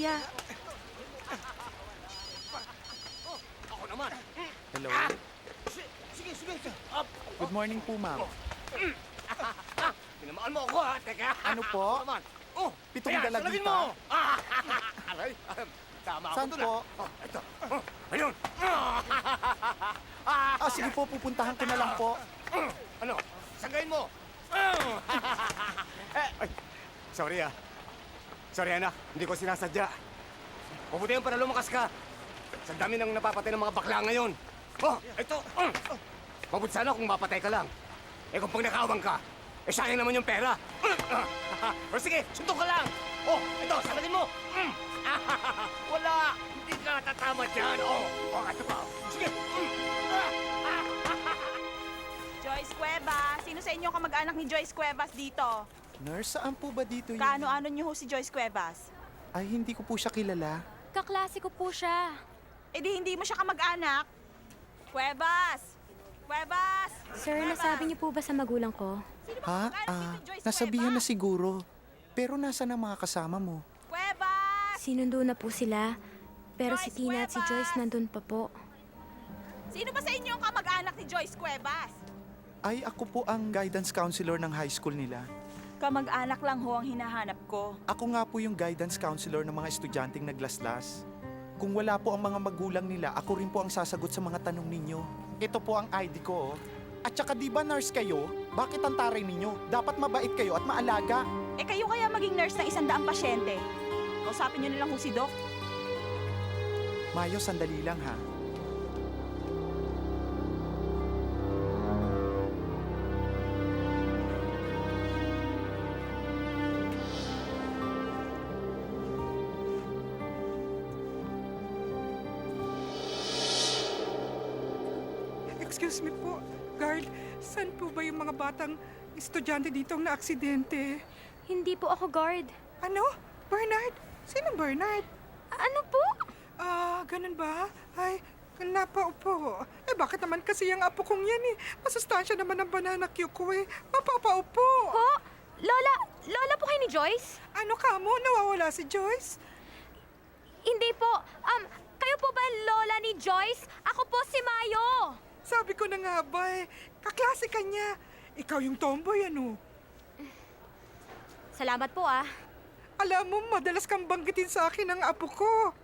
kuya. Ako naman. Hello. Sige. Good morning po, ma'am. Tinamaan mo ako, ha? Teka. Ano po? Ako naman. Oh, Pitong ayan, dalagita? salagin mo. Aray, tama ako Saan doon, po? Ito. Ayun. Sige po, pupuntahan ko na lang po. Ano? Sanggayin mo. Ay, sorry, Sorry, anak. Hindi ko sinasadya. Mabuti yung para lumakas ka. Sa dami ng napapatay ng mga bakla ngayon. Ito. Mabuti sana kung mapatay ka lang. Kung pag nakawang ka, sayang naman yung pera. O sige, suntok ka lang. Ito, salagin mo. Wala. Hindi ka tatama dyan. Ito pa. Sige. Joyce Cuevas. Sino sa inyo kamag-anak ni Joyce Cuevas dito? Nurse, saan po ba dito yun? Kaano-ano niyo ho si Joyce Cuevas? Ay, hindi ko po siya kilala. Kaklase ko po siya. Eh di hindi mo siya kamag-anak. Cuevas! Cuevas! Sir, Cuevas! nasabi niyo po ba sa magulang ko? Sino ba Ha? kamag-anak nito, Joyce Nasabihan na Cuevas? siguro. Pero nasa na mga kasama mo? Cuevas! Sinundo na po sila. Pero si Joyce Tina at si Cuevas! Joyce nandun pa po. Sino ba sa inyo ang kamag-anak ni Joyce Cuevas? Ay, ako po ang guidance counselor ng high school nila. Kamag-anak lang ho ang hinahanap ko. Ako nga po yung guidance counselor ng mga estudyanteng naglaslas. Kung wala po ang mga magulang nila, ako rin po ang sasagot sa mga tanong ninyo. Ito po ang ID ko. At saka di ba nurse kayo? Bakit ang taray ninyo? Dapat mabait kayo at maalaga. Eh kayo kaya maging nurse ng 100 pasyente? Kausapin niyo na lang ho si Doc. Mayo, sandali lang ha. Excuse me po, guard. Saan po ba yung mga batang estudyante dito ang naaksidente? Hindi po ako guard. Ano? Bernard? Sino Bernard? Ano po? Ganun ba? Ay, napaupo. Bakit naman kasi yung apo kong yan Masustansya naman ang banana cue ko Mapapaupo. Po? Lola po kayo ni Joyce? Ano ka mo? Nawawala si Joyce? Hindi po. Kayo po ba lola ni Joyce? Ako po si Mayo. Sabi ko na nga ba kaklase ka niya. Ikaw yung tomboy, ano? Salamat po Alam mo, madalas kang banggitin sa akin ang apo ko.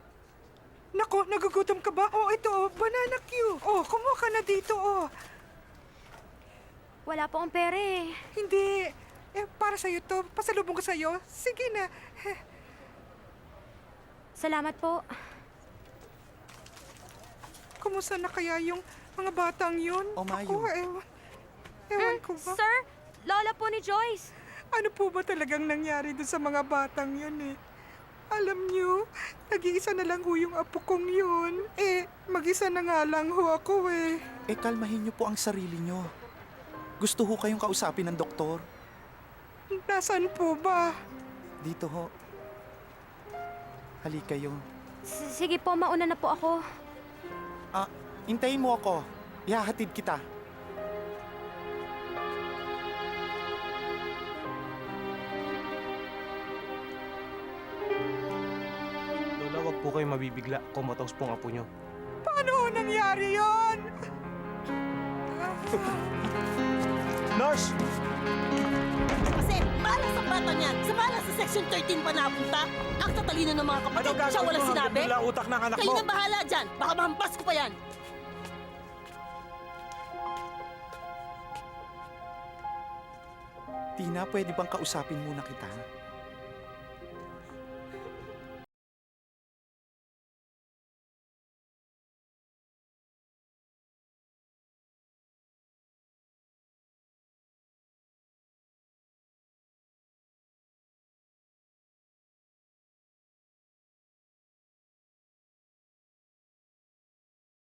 Nako, nagugutom ka ba? Ito, banana cue. Kumuha ka na dito, Wala po akong pera Hindi. Para sa'yo to. Pasalubong ko sa'yo. Sige na. Salamat po. Kumusta na kaya yung mga batang yun? O, Mayo. Ako, ewan ko ba? Sir, lola po ni Joyce. Ano po ba talagang nangyari doon sa mga batang yun Alam niyo, nag-iisa na lang ho yung apo kong yun. Mag-isa na nga lang ho ako Kalmahin niyo po ang sarili niyo. Gusto ho kayong kausapin ng doktor? Nasaan po ba? Dito ho. Halika kayo. Sige po, mauna na po ako. Hintayin mo ako. Ihahatid kita. Lola, wag po kayo mabibigla. Comatose pong apo nyo. Paano ho nangyari yun? Nurse! Kasi malas ang bata niyan. Sa malas sa Section 13 pa napunta. Ang tatalino ng mga kapatid. Siya walang sinabi. Bigla utak ng anak Kayo mo. nang bahala dyan. Baka mahampas ko pa yan. Tina, pwede bang kausapin muna kita?